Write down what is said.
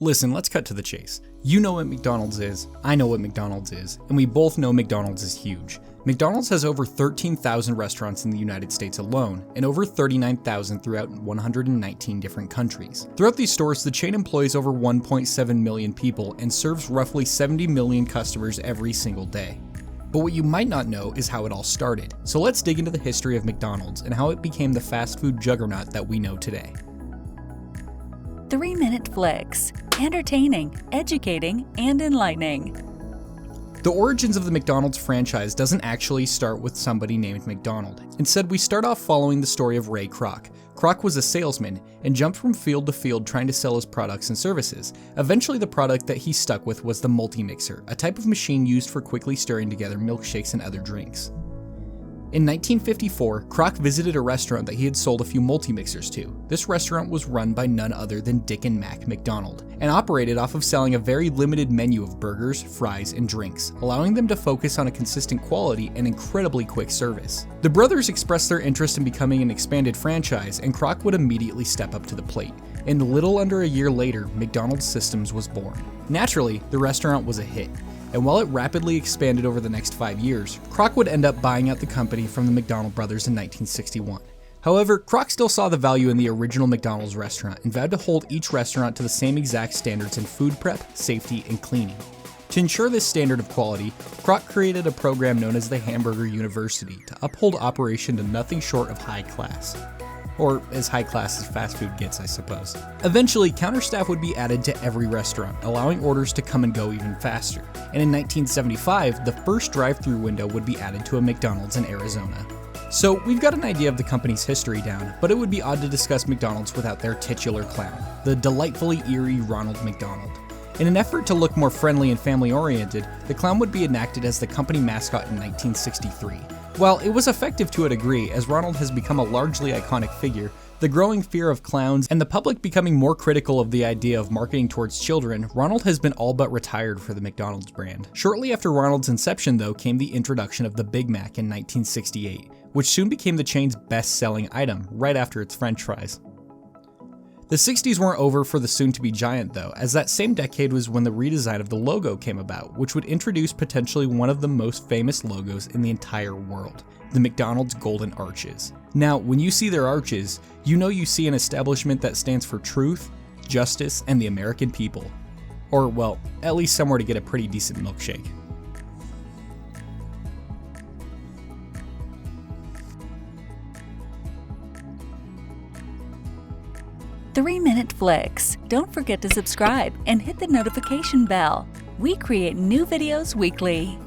Listen, let's cut to the chase. You know what McDonald's is, I know what McDonald's is, and we both know McDonald's is huge. McDonald's has over 13,000 restaurants in the United States alone, and over 39,000 throughout 119 different countries. Throughout these stores, the chain employs over 1.7 million people and serves roughly 70 million customers every single day. But what you might not know is how it all started. So let's dig into the history of McDonald's and how it became the fast food juggernaut that we know today. 3-minute flicks. Entertaining, educating, and enlightening. The origins of the McDonald's franchise doesn't actually start with somebody named McDonald. Instead, we start off following the story of Ray Kroc. Kroc was a salesman and jumped from field to field trying to sell his products and services. Eventually, the product that he stuck with was the Multimixer, a type of machine used for quickly stirring together milkshakes and other drinks. In 1954, Kroc visited a restaurant that he had sold a few Multimixers to. This restaurant was run by none other than Dick and Mac McDonald, and operated off of selling a very limited menu of burgers, fries, and drinks, allowing them to focus on a consistent quality and incredibly quick service. The brothers expressed their interest in becoming an expanded franchise, and Kroc would immediately step up to the plate. And a little under a year later, McDonald's Systems was born. Naturally, the restaurant was a hit. And while it rapidly expanded over the next 5 years, Kroc would end up buying out the company from the McDonald brothers in 1961. However, Kroc still saw the value in the original McDonald's restaurant and vowed to hold each restaurant to the same exact standards in food prep, safety, and cleaning. To ensure this standard of quality, Kroc created a program known as the Hamburger University to uphold operation to nothing short of high class. Or as high class as fast food gets, I suppose. Eventually, counter staff would be added to every restaurant, allowing orders to come and go even faster. And in 1975, the first drive-through window would be added to a McDonald's in Arizona. So we've got an idea of the company's history down, but it would be odd to discuss McDonald's without their titular clown, the delightfully eerie Ronald McDonald. In an effort to look more friendly and family-oriented, the clown would be enacted as the company mascot in 1963. While it was effective to a degree, as Ronald has become a largely iconic figure, the growing fear of clowns and the public becoming more critical of the idea of marketing towards children, Ronald has been all but retired for the McDonald's brand. Shortly after Ronald's inception, though, came the introduction of the Big Mac in 1968, which soon became the chain's best-selling item, right after its French fries. The 60s weren't over for the soon-to-be giant though, as that same decade was when the redesign of the logo came about, which would introduce potentially one of the most famous logos in the entire world, the McDonald's Golden Arches. Now, when you see their arches, you know you see an establishment that stands for truth, justice, and the American people. Or, well, at least somewhere to get a pretty decent milkshake. Three-minute flicks. Don't forget to subscribe and hit the notification bell. We create new videos weekly.